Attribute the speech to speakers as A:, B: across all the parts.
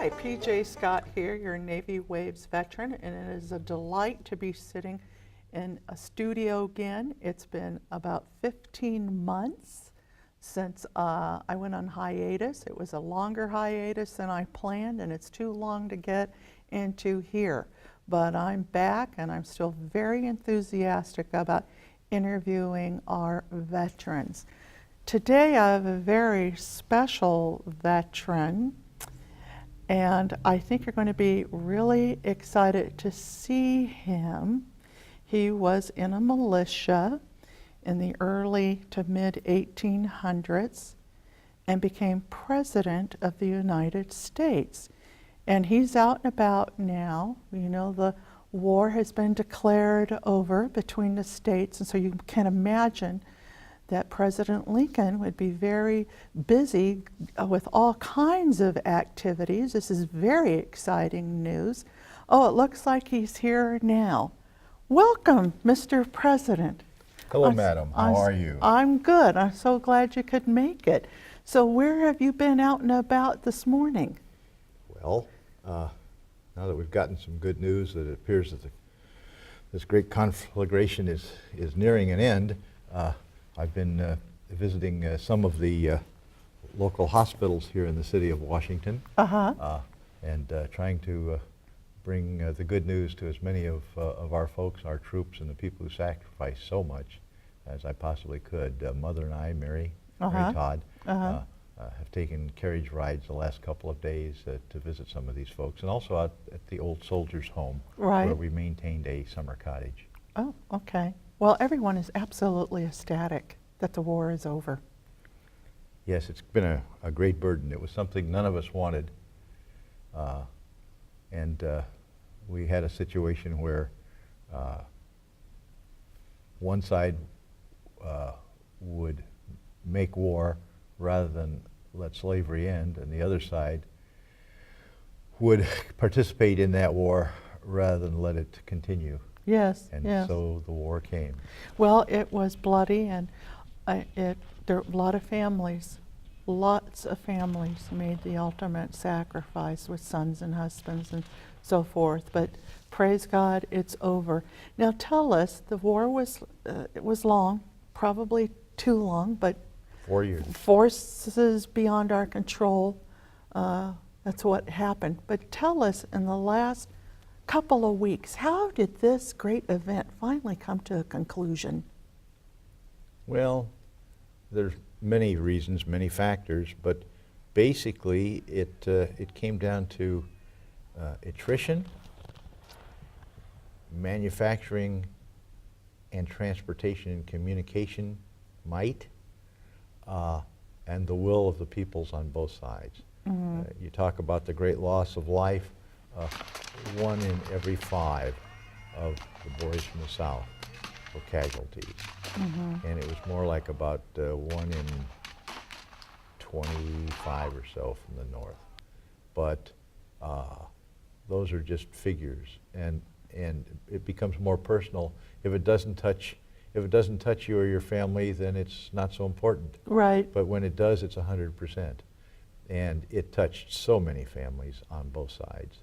A: Hi, PJ Scott here, your Navy Waves veteran, and it is a delight to be sitting in a studio again. It's been about 15 months since I went on hiatus. It was a longer hiatus than I planned, and it's too long to get into here. But I'm back, and I'm still very enthusiastic about interviewing our veterans. Today I have a very special veteran, and I think you're going to be really excited to see him. He was in a militia in the early to mid 1800s and became President of the United States. And he's out and about now. You know, the war has been declared over between the states, and so you can imagine that President Lincoln would be very busy with all kinds of activities. This is very exciting news. Oh, it looks like he's here now. Welcome, Mr. President.
B: Hello, madam. How are you?
A: I'm good. I'm so glad you could make it. So where have you been out and about this morning?
B: Well, now that we've gotten some good news that it appears that this great conflagration is nearing an end, I've been visiting some of the local hospitals here in the city of Washington, and trying to bring the good news to as many of our folks, our troops, and the people who sacrifice so much as I possibly could. Mother and I, Mary Todd, have taken carriage rides the last couple of days to visit some of these folks, and also out at the old soldiers' home, where we maintained a summer cottage.
A: Oh, okay. Well, everyone is absolutely ecstatic that the war is over.
B: Yes, it's been a great burden. It was something none of us wanted. And we had a situation where one side would make war rather than let slavery end, and the other side would participate in that war rather than let it continue.
A: Yes,
B: and
A: yes.
B: So the war came.
A: Well, it was bloody, and there are a lot of families, lots of families made the ultimate sacrifice with sons and husbands and so forth. But praise God, it's over. Now tell us, the war was it was long, probably too long, but
B: 4 years.
A: Forces beyond our control. That's what happened. But tell us, in the last couple of weeks, how did this great event finally come to a conclusion?
B: Well, there's many reasons, many factors, but basically it came down to attrition, manufacturing and transportation and communication might, and the will of the peoples on both sides. You talk about the great loss of life. 1 in every 5 of the boys from the South were casualties. And it was more like about 1 in 25 or so from the North. But those are just figures, and it becomes more personal. If it doesn't touch you or your family, then it's not so important.
A: Right.
B: But when it does, it's 100%. And it touched so many families on both sides.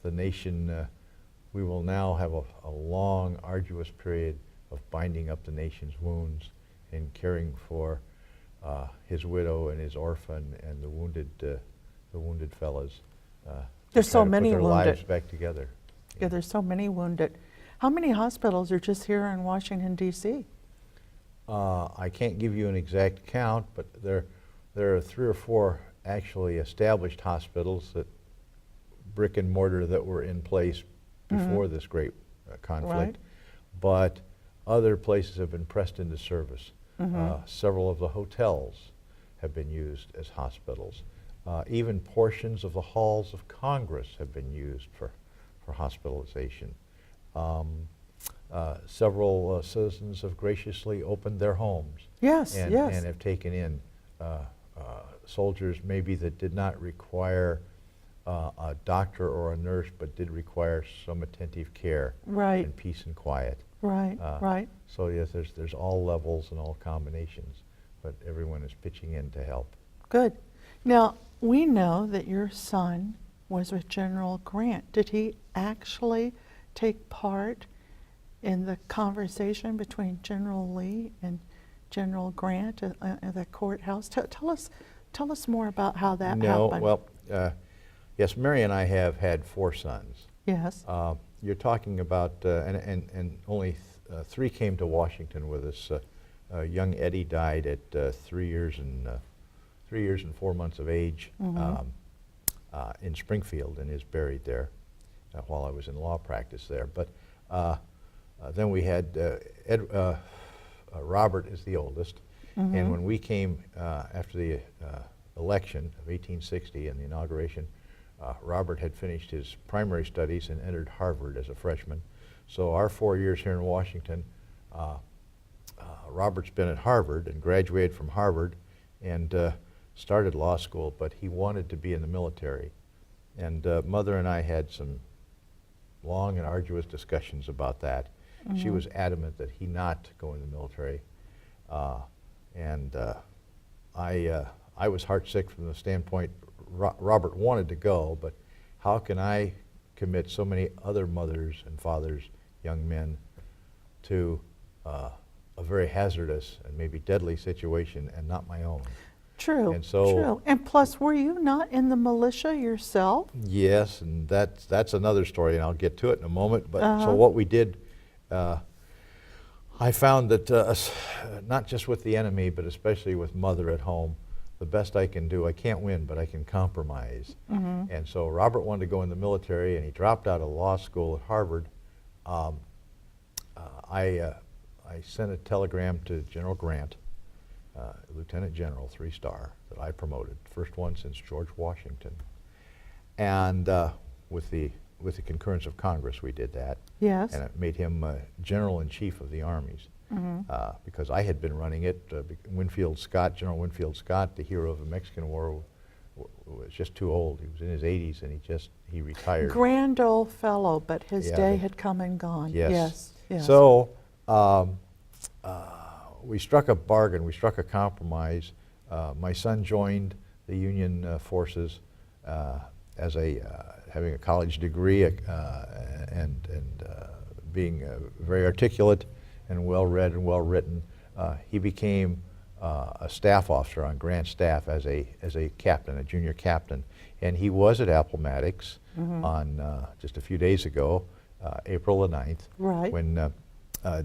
B: The nation, we will now have a long, arduous period of binding up the nation's wounds and caring for his widow and his orphan and the wounded fellas.
A: There's so many
B: put their
A: wounded.
B: lives back together.
A: Yeah, there's so many wounded. How many hospitals are just here in Washington, D.C.?
B: I can't give you an exact count, but there are 3 or 4 actually established hospitals, that brick and mortar, that were in place before this great conflict.
A: Right.
B: But other places have been pressed into service. Several of the hotels have been used as hospitals. Even portions of the halls of Congress have been used for hospitalization. Several citizens have graciously opened their homes.
A: Yes,
B: and have taken in soldiers maybe that did not require a doctor or a nurse, but did require some attentive care and peace and quiet.
A: Right.
B: So yes, there's all levels and all combinations, but everyone is pitching in to help.
A: Good. Now, we know that your son was with General Grant. Did he actually take part in the conversation between General Lee and General Grant at the courthouse? Tell us more about how that happened.
B: Well, yes, Mary and I have had 4 sons.
A: Yes.
B: You're talking about, and only 3 came to Washington with us. Young Eddie died at 3 years and 4 months of age in Springfield, and is buried there while I was in law practice there. But then we had Robert is the oldest, and when we came after the election of 1860 and the inauguration, Robert had finished his primary studies and entered Harvard as a freshman. So our 4 years here in Washington, Robert's been at Harvard and graduated from Harvard and started law school, but he wanted to be in the military. And Mother and I had some long and arduous discussions about that. She was adamant that he not go in the military. I was heartsick from the standpoint, Robert wanted to go, but how can I commit so many other mothers and fathers, young men, to a very hazardous and maybe deadly situation and not my own?
A: True,
B: And so,
A: true. And plus, were you not in the militia yourself?
B: yes, and that's another story, and I'll get to it in a moment. But so what we did, I found that not just with the enemy, but especially with Mother at home, the best I can do, I can't win, but I can compromise. And so Robert wanted to go in the military, and he dropped out of law school at Harvard. I sent a telegram to General Grant, Lieutenant General, 3-star, that I promoted, first one since George Washington. And with the concurrence of Congress, we did that.
A: Yes.
B: And it made him General-in-Chief of the armies, because I had been running it. Winfield Scott, General Winfield Scott, the hero of the Mexican War, was just too old. He was in his 80s, and he retired.
A: Grand old fellow, but his
B: Yeah,
A: day had come and gone.
B: Yes.
A: Yes. Yes.
B: So we struck a bargain. We struck a compromise. My son joined the Union forces as having a college degree and being very articulate and well-read and well-written. He became a staff officer on Grant's staff as a captain, a junior captain, and he was at Appomattox on just a few days ago, April the 9th,
A: Right.
B: when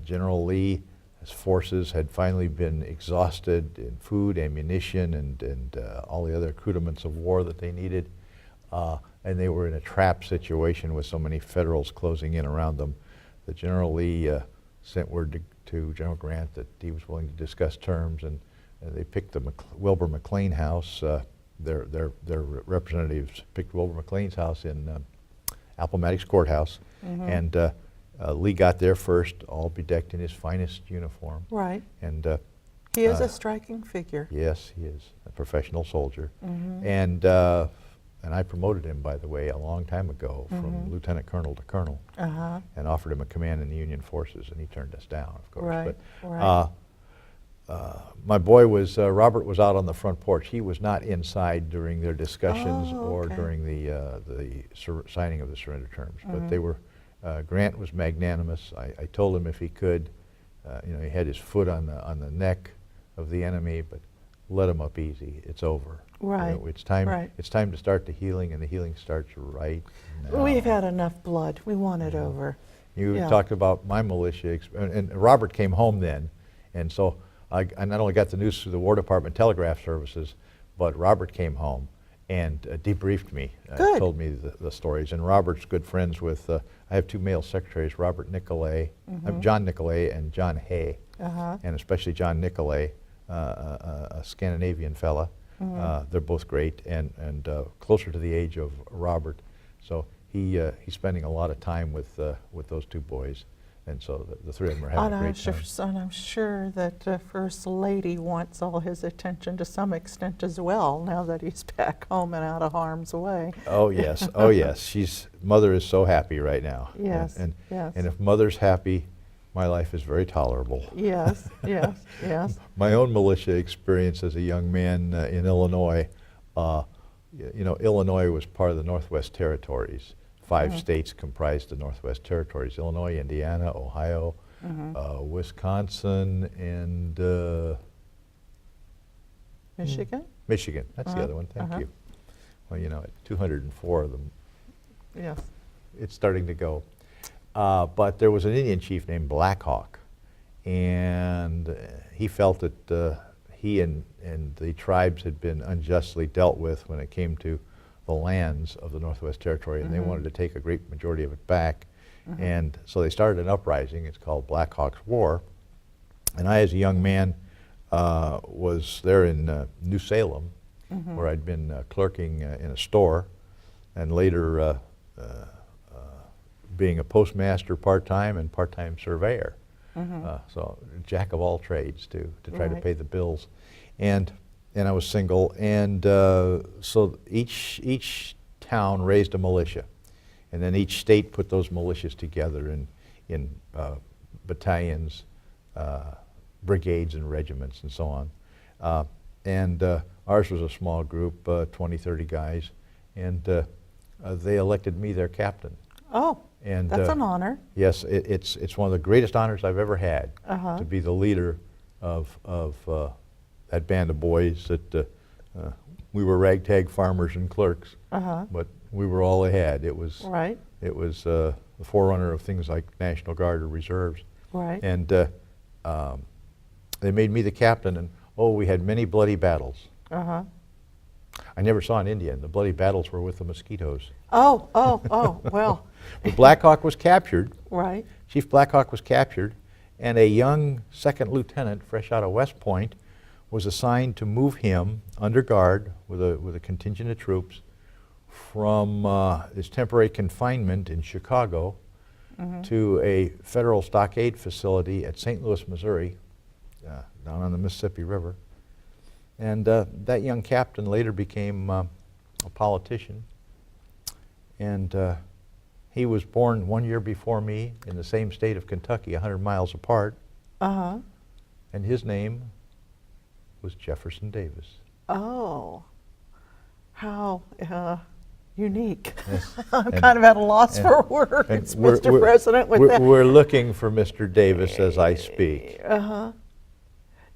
B: General Lee's forces had finally been exhausted in food, ammunition, and all the other accoutrements of war that they needed, and they were in a trap situation with so many Federals closing in around them. The General Lee sent word to General Grant that he was willing to discuss terms, and they picked the Wilbur McLean house. Their representatives picked Wilbur McLean's house in Appomattox Courthouse, and Lee got there first, all bedecked in his finest uniform.
A: Right.
B: And
A: He is a striking figure.
B: yes, he is a professional soldier, and I promoted him, by the way, a long time ago from lieutenant colonel to colonel, and offered him a command in the Union forces, and he turned us down, of course.
A: Right,
B: But
A: right.
B: my boy was Robert was out on the front porch. He was not inside during their discussions or
A: okay.
B: during the signing of the surrender terms. But they were. Grant was magnanimous. I told him if he could, he had his foot on the neck of the enemy, but let him up easy. It's over.
A: Right.
B: It's time.
A: Right.
B: It's time to start the healing, and the healing starts right now.
A: We've had enough blood. We want it over.
B: You
A: Yeah.
B: talked about my militia, and Robert came home then, and so I not only got the news through the War Department telegraph services, but Robert came home and debriefed me,
A: Good.
B: told me the stories. And Robert's good friends with, I have 2 male secretaries, Robert Nicolay, John Nicolay and John Hay, and especially John Nicolay, a Scandinavian fella. They're both great and closer to the age of Robert. So he's spending a lot of time with those 2 boys. And so the 3 of them are having a great time.
A: And I'm sure that the First Lady wants all his attention to some extent as well, now that he's back home and out of harm's way.
B: Oh yes, oh yes. Mother is so happy right now.
A: Yes,
B: and
A: yes.
B: if Mother's happy, my life is very tolerable.
A: Yes, yes, yes.
B: My own militia experience as a young man in Illinois, Illinois was part of the Northwest Territories. 5 states comprised the Northwest Territories: Illinois, Indiana, Ohio, Wisconsin, and
A: Michigan?
B: Michigan. That's the other one. Thank you. Well, at 204 of them,
A: Yes.
B: it's starting to go. But there was an Indian chief named Black Hawk, and he felt that he and the tribes had been unjustly dealt with when it came to the lands of the Northwest Territory, and they wanted to take a great majority of it back. And so they started an uprising. It's called Black Hawk's War. And I, as a young man, was there in New Salem, where I'd been clerking in a store, and later being a postmaster part-time and part-time surveyor. So jack of all trades to try to pay the bills. And I was single, and so each town raised a militia, and then each state put those militias together in battalions, brigades and regiments and so on. And ours was a small group, 20, 30 guys, and they elected me their captain.
A: Oh,
B: And
A: that's an honor.
B: yes, it's one of the greatest honors I've ever had, to be the leader of that band of boys that we were ragtag farmers and clerks, but we were all ahead. It was
A: Right.
B: It was the forerunner of things like National Guard or reserves.
A: Right.
B: And they made me the captain, and we had many bloody battles. I never saw an Indian. The bloody battles were with the mosquitoes.
A: Oh, well,
B: But Black Hawk was captured.
A: right.
B: Chief Black Hawk was captured, and a young second lieutenant, fresh out of West Point, was assigned to move him under guard with a contingent of troops from his temporary confinement in Chicago to a federal stockade facility at St. Louis, Missouri, down on the Mississippi River. And that young captain later became a politician. And he was born 1 year before me in the same state of Kentucky, 100 miles apart. And his name was Jefferson Davis.
A: Oh, how unique.
B: Yes.
A: I'm
B: And-
A: kind of at a loss
B: and-
A: for words,
B: and
A: Mr. President, with that.
B: we're looking for Mr. Davis as I speak.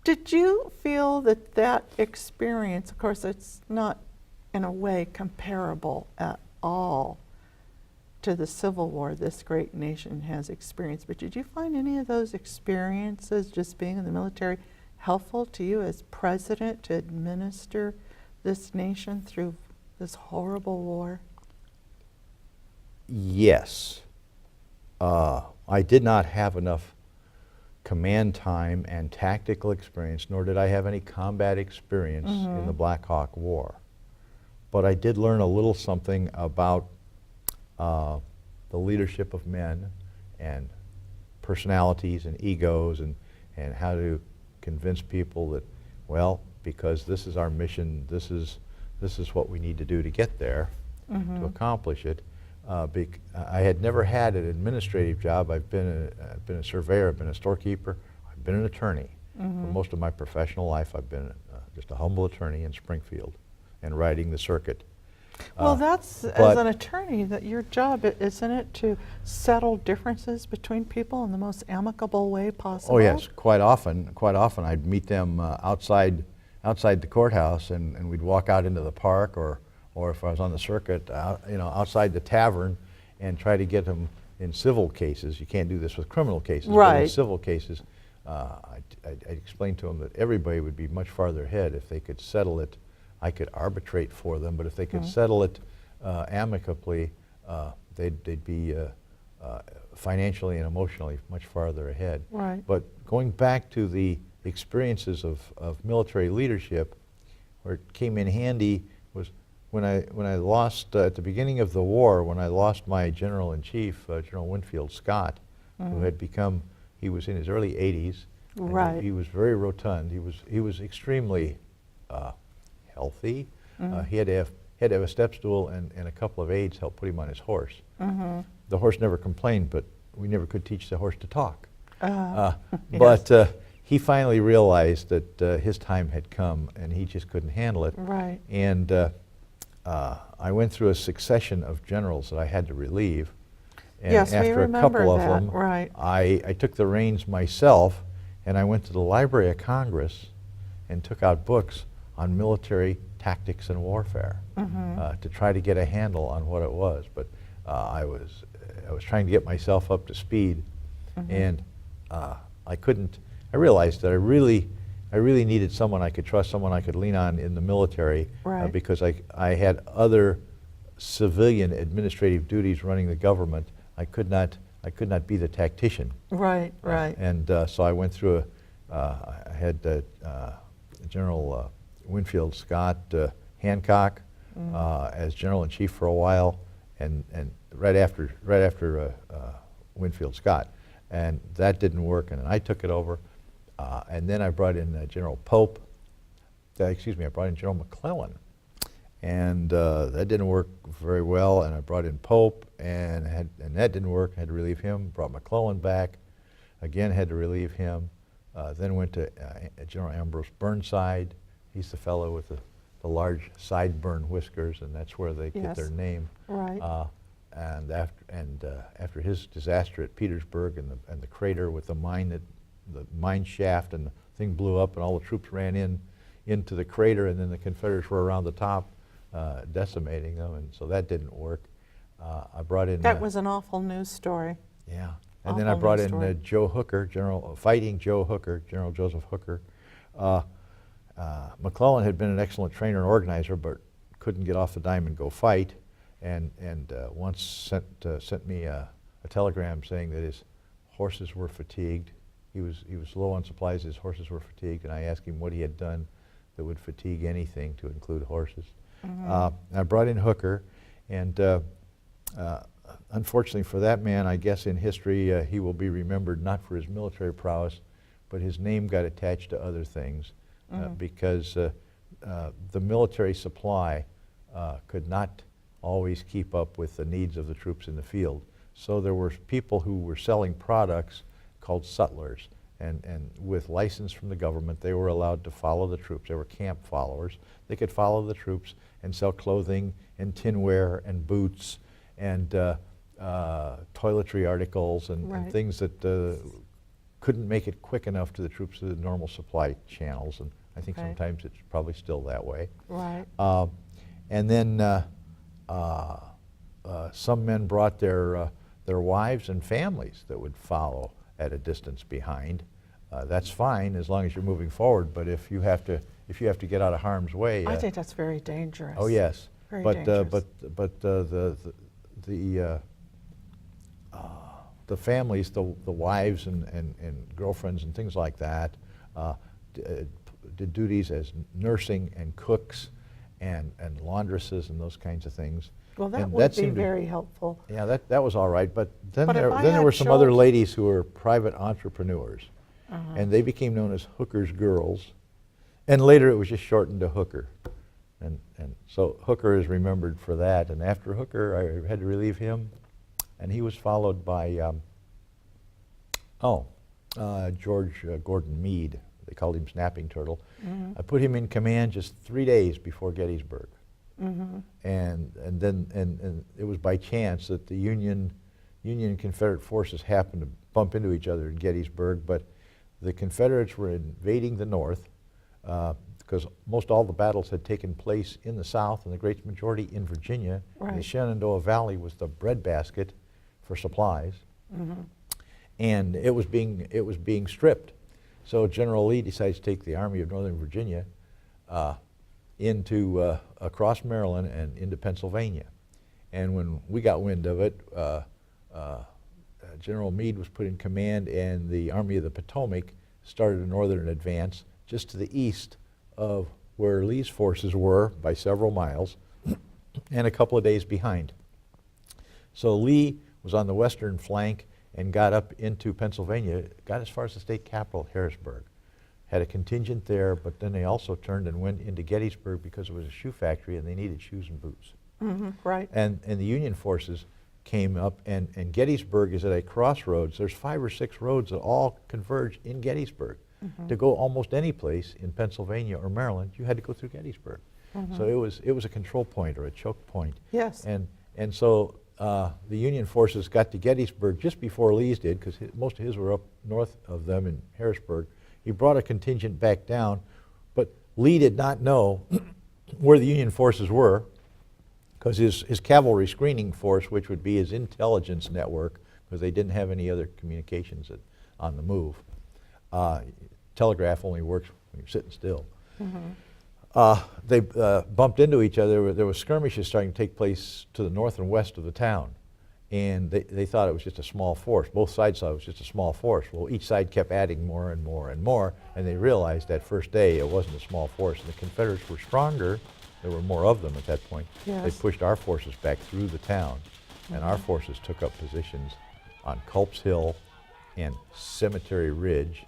A: Did you feel that experience, of course, it's not in a way comparable at all to the Civil War this great nation has experienced, but did you find any of those experiences, just being in the military, helpful to you as president to administer this nation through this horrible war?
B: Yes. I did not have enough command time and tactical experience, nor did I have any combat experience in the Black Hawk War. But I did learn a little something about the leadership of men and personalities and egos, and how to convince people that, well, because this is our mission, this is what we need to do to get there, to accomplish it. I had never had an administrative job. I've been a surveyor, I've been a storekeeper, I've been an attorney. For most of my professional life, I've been just a humble attorney in Springfield and riding the circuit.
A: Well, that's, as an attorney, that your job, isn't it, to settle differences between people in the most amicable way possible?
B: Oh yes, quite often I'd meet them outside the courthouse, and we'd walk out into the park, or if I was on the circuit, outside the tavern, and try to get them in civil cases. You can't do this with criminal cases, but in
A: Right.
B: civil cases, I explained to them that everybody would be much farther ahead if they could settle it. I could arbitrate for them, but if they could settle it amicably, they'd be financially and emotionally much farther ahead.
A: Right.
B: But going back to the experiences of military leadership, where it came in handy was when I lost, at the beginning of the war, when I lost my General-in-Chief, General Winfield Scott, who had become, he was in his early 80s. and
A: Right.
B: He was very rotund. He was extremely healthy. He had to have a step stool, and a couple of aides helped put him on his horse. The horse never complained, but we never could teach the horse to talk.
A: Yes.
B: But he finally realized that his time had come and he just couldn't handle it.
A: Right.
B: And I went through a succession of generals that I had to relieve. And
A: Yes, we
B: after a
A: remember
B: couple of
A: that,
B: them,
A: right.
B: I took the reins myself, and I went to the Library of Congress and took out books on military tactics and warfare to try to get a handle on what it was. But I was trying to get myself up to speed, and I couldn't. I realized that I really needed someone I could trust, someone I could lean on in the military,
A: Right.
B: because I had other civilian administrative duties running the government. I could not be the tactician.
A: Right, right.
B: And so I went through I had General Winfield Scott Hancock as General-in-Chief for a while, and right after Winfield Scott, and that didn't work, and I took it over, and then I brought in General Pope. I brought in General McClellan, and that didn't work very well, and I brought in Pope, and that didn't work. I had to relieve him. Brought McClellan back, again had to relieve him. Then went to General Ambrose Burnside. He's the fellow with the large sideburn whiskers, and that's where they get their name.
A: Right.
B: And after his disaster at Petersburg and the crater with the mine shaft, and the thing blew up, and all the troops ran into the crater, and then the Confederates were around the top, decimating them, and so that didn't work. I brought in
A: That was an awful news story.
B: yeah. And then I brought in Joe Hooker, Fighting Joe Hooker, General Joseph Hooker. McClellan had been an excellent trainer and organizer, but couldn't get off the dime and go fight, and once sent me a telegram saying that his horses were fatigued. He was low on supplies. His horses were fatigued, and I asked him what he had done that would fatigue anything, to include horses. I brought in Hooker, and unfortunately for that man, I guess in history he will be remembered not for his military prowess, but his name got attached to other things, because the military supply could not always keep up with the needs of the troops in the field. So there were people who were selling products called sutlers, and with license from the government, they were allowed to follow the troops. They were camp followers. They could follow the troops and sell clothing and tinware and boots and toiletry articles and things that couldn't make it quick enough to the troops through the normal supply channels, and I think sometimes it's probably still that way.
A: Right.
B: And then some men brought their wives and families that would follow at a distance behind. That's fine as long as you're moving forward, but if you have to get out of harm's way,
A: I think that's very dangerous.
B: oh yes,
A: Very
B: but
A: dangerous.
B: the families, the wives and girlfriends and things like that, did duties as nursing and cooks and laundresses and those kinds of things.
A: Well, that
B: And
A: would be
B: seemed to-
A: very helpful.
B: Yeah, that was all right, but then
A: But if I
B: there
A: had
B: were some other
A: children-
B: ladies who were private entrepreneurs, and they became known as Hooker's girls, and later it was just shortened to Hooker, and so Hooker is remembered for that. And after Hooker, I had to relieve him, and he was followed by George Gordon Meade. They called him Snapping Turtle. I put him in command just 3 days before Gettysburg. And then it was by chance that the Union and Confederate forces happened to bump into each other in Gettysburg, but the Confederates were invading the North because most all the battles had taken place in the South and the great majority in Virginia. And the Shenandoah Valley was the breadbasket for supplies, and it was being stripped. So General Lee decides to take the Army of Northern Virginia across Maryland and into Pennsylvania. And when we got wind of it, General Meade was put in command, and the Army of the Potomac started a northern advance just to the east of where Lee's forces were by several miles and a couple of days behind. So Lee was on the western flank and got up into Pennsylvania, got as far as the state capital, Harrisburg. Had a contingent there, but then they also turned and went into Gettysburg because it was a shoe factory and they needed shoes and boots.
A: Right.
B: And the Union forces came up, and Gettysburg is at a crossroads. There's 5 or 6 roads that all converge in Gettysburg. To go almost any place in Pennsylvania or Maryland, you had to go through Gettysburg. So it was a control point or a choke point.
A: Yes.
B: And so the Union forces got to Gettysburg just before Lee's did, because most of his were up north of them in Harrisburg. He brought a contingent back down, but Lee did not know where the Union forces were, because his cavalry screening force, which would be his intelligence network, because they didn't have any other communications on the move. Telegraph only works when you're sitting still. They bumped into each other. There was skirmishes starting to take place to the north and west of the town. And they thought it was just a small force. Both sides thought it was just a small force. Well, each side kept adding more and more and more, and they realized that first day it wasn't a small force. And the Confederates were stronger. There were more of them at that point.
A: Yes.
B: They pushed our forces back through the town, and our forces took up positions on Culp's Hill and Cemetery Ridge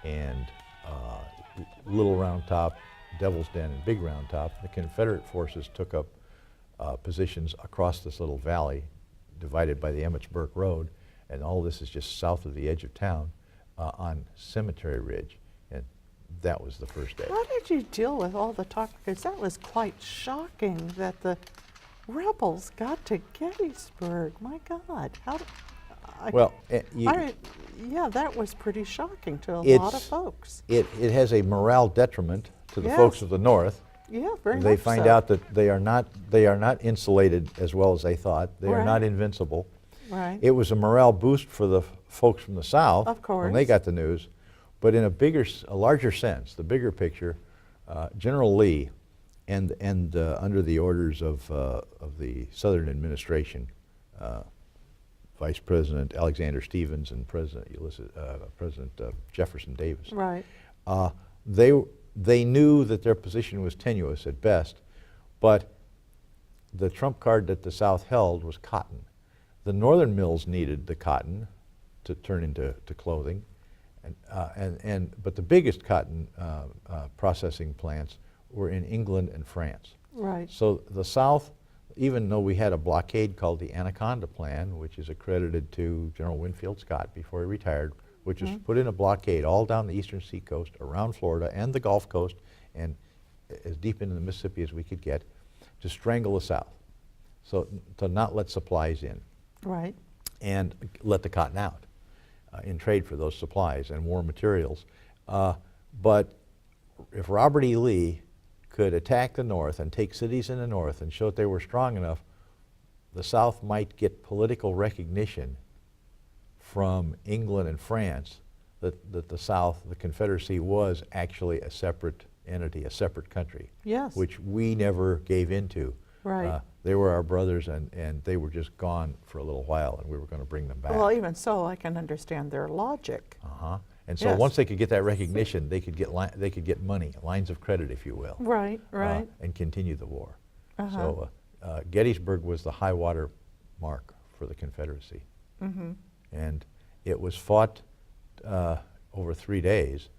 B: and Little Round Top, Devil's Den, and Big Round Top. The Confederate forces took up positions across this little valley divided by the Emmitsburg Road, and all this is just south of the edge of town on Cemetery Ridge, and that was the first day.
A: How did you deal with all the talk? Because that was quite shocking that the rebels got to Gettysburg. My God.
B: Well,
A: yeah, that was pretty shocking to a lot of folks.
B: It has a morale detriment to the
A: Yes.
B: folks of the North.
A: Yeah, very much
B: They find
A: so.
B: out that they are not insulated as well as they thought. They are not
A: Right.
B: invincible.
A: Right.
B: It was a morale boost for the folks from the South
A: Of
B: when they
A: course.
B: got the news. But in a larger sense, the bigger picture, General Lee, and under the orders of the Southern administration, Vice President Alexander Stephens and President Jefferson Davis.
A: Right.
B: They knew that their position was tenuous at best, but the trump card that the South held was cotton. The northern mills needed the cotton to turn into clothing, but the biggest cotton processing plants were in England and France.
A: Right.
B: So the South, even though we had a blockade called the Anaconda Plan, which is accredited to General Winfield Scott before he retired, which was put in a blockade all down the eastern seacoast, around Florida and the Gulf Coast, and as deep into the Mississippi as we could get, to strangle the South, so to not let supplies in,
A: Right.
B: and let the cotton out in trade for those supplies and war materials. But if Robert E. Lee could attack the North and take cities in the North and show that they were strong enough, the South might get political recognition from England and France that the South, the Confederacy, was actually a separate entity, a separate country.
A: Yes.
B: Which we never gave into.
A: Right.
B: They were our brothers, and they were just gone for a little while, and we were going to bring them back.
A: Well, even so, I can understand their logic.
B: And so
A: Yes.
B: once they could get that recognition, they could get money, lines of credit, if you will.
A: Right. Right.
B: And continue the war.
A: Uh-huh.
B: So Gettysburg was the high water mark for the Confederacy. And it was fought over 3 days,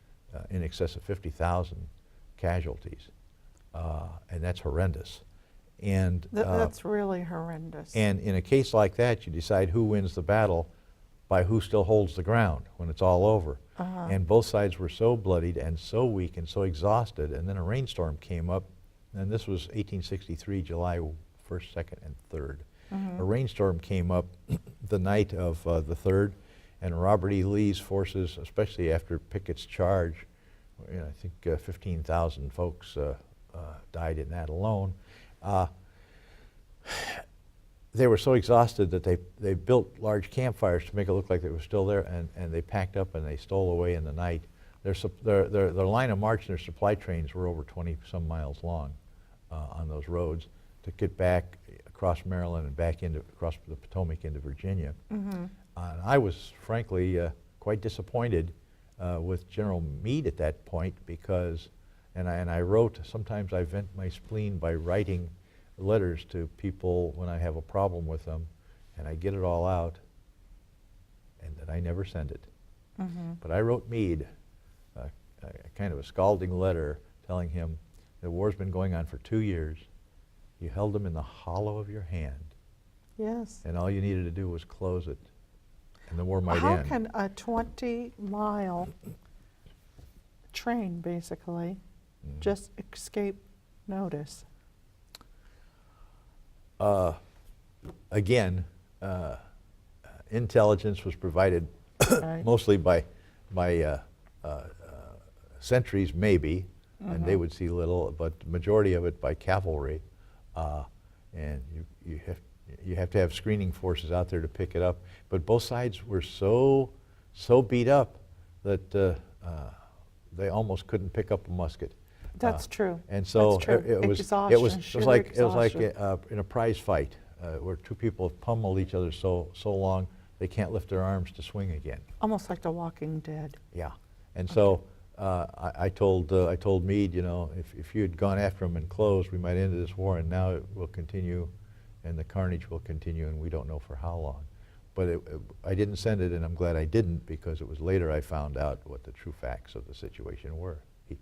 B: in excess of 50,000 casualties, and that's horrendous. And
A: That's really horrendous.
B: and in a case like that, you decide who wins the battle by who still holds the ground when it's all over. And both sides were so bloodied and so weak and so exhausted, and then a rainstorm came up, and this was 1863, July 1st, 2nd, and 3rd. A rainstorm came up the night of the 3rd, and Robert E. Lee's forces, especially after Pickett's charge, I think 15,000 folks died in that alone. They were so exhausted that they built large campfires to make it look like they were still there, and they packed up and they stole away in the night. Their line of march and their supply trains were over 20-some miles long on those roads to get back across Maryland and back across the Potomac into Virginia. And I was frankly quite disappointed with General Meade at that point, because, and I wrote, sometimes I vent my spleen by writing letters to people when I have a problem with them, and I get it all out, and then I never send it. But I wrote Meade a kind of a scalding letter telling him the war's been going on for 2 years. You held them in the hollow of your hand,
A: Yes.
B: and all you needed to do was close it, and the war might
A: How
B: end.
A: can a 20-mile train, basically, just escape notice?
B: Again, intelligence was provided
A: Right.
B: mostly by sentries, maybe, and they would see little, but the majority of it by cavalry. And you have to have screening forces out there to pick it up. But both sides were so beat up that they almost couldn't pick up a musket.
A: That's true.
B: And so
A: That's true.
B: it was
A: Exhaustion, sheer
B: like
A: exhaustion.
B: in a prize fight where two people have pummeled each other so long they can't lift their arms to swing again.
A: Almost like The Walking Dead.
B: Yeah, and so I told Meade, you know, if you had gone after him and closed, we might end this war, and now it will continue, and the carnage will continue, and we don't know for how long. But I didn't send it, and I'm glad I didn't, because it was later I found out what the true facts of the situation were. He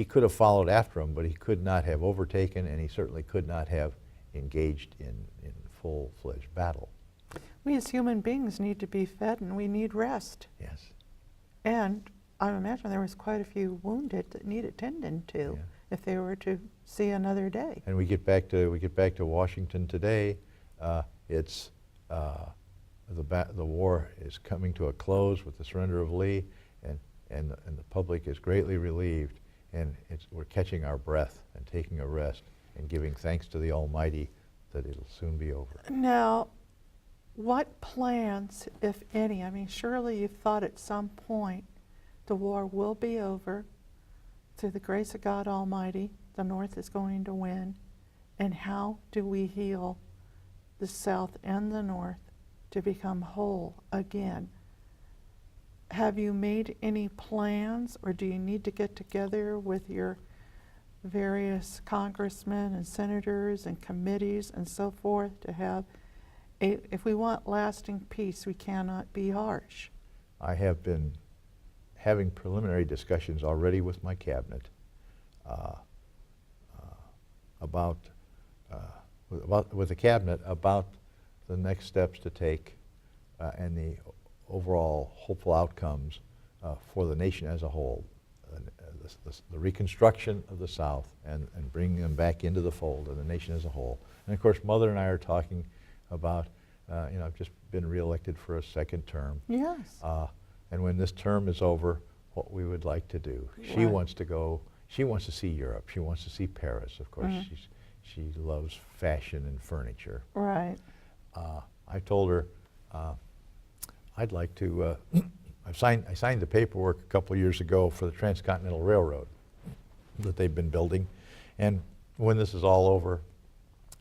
B: could have followed after him, but he could not have overtaken, and he certainly could not have engaged in full-fledged battle.
A: We as human beings need to be fed and we need rest.
B: Yes.
A: And I imagine there was quite a few wounded that needed tended to
B: Yeah.
A: if they were to see another day.
B: And we get back to Washington today. It's the war is coming to a close with the surrender of Lee, and the public is greatly relieved, and we're catching our breath and taking a rest and giving thanks to the Almighty that it'll soon be over.
A: Now, what plans, if any, I mean, surely you've thought at some point the war will be over. Through the grace of God Almighty, the North is going to win. And how do we heal the South and the North to become whole again? Have you made any plans, or do you need to get together with your various congressmen and senators and committees and so forth to have if we want lasting peace, we cannot be harsh?
B: I have been having preliminary discussions already with my cabinet with the cabinet about the next steps to take and the overall hopeful outcomes for the nation as a whole. The reconstruction of the South and bringing them back into the fold of the nation as a whole. And of course, Mother and I are talking about, I've just been reelected for a second term.
A: Yes.
B: And when this term is over, what we would like to do. She
A: Right.
B: wants to go, she wants to see Europe. She wants to see Paris. Of course, she loves fashion and furniture.
A: Right.
B: I told her I'd like to, I signed the paperwork a couple of years ago for the Transcontinental Railroad that they've been building. And when this is all over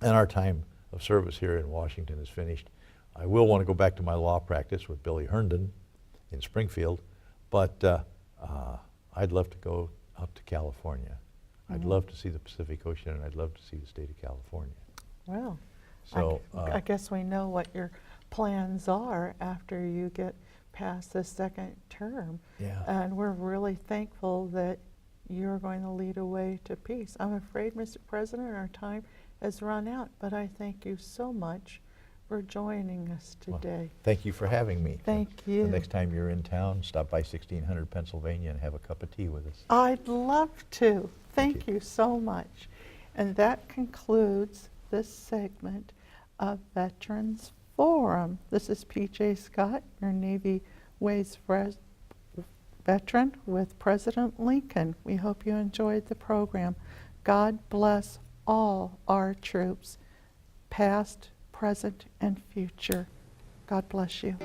B: and our time of service here in Washington is finished, I will want to go back to my law practice with Billy Herndon in Springfield, but I'd love to go up to California. I'd love to see the Pacific Ocean, and I'd love to see the state of California.
A: Well,
B: So
A: I guess we know what your plans are after you get past the second term.
B: Yeah.
A: And we're really thankful that you're going to lead a way to peace. I'm afraid, Mr. President, our time has run out, but I thank you so much for joining us
B: Well,
A: today.
B: thank you for having me.
A: Thank you.
B: The next time you're in town, stop by 1600 Pennsylvania and have a cup of tea with us.
A: I'd love to.
B: Thank
A: Thank you so much. And that concludes this segment of Veterans Forum. This is P.J. Scott, your Navy Ways veteran with President Lincoln. We hope you enjoyed the program. God bless all our troops, past, present, and future. God bless you.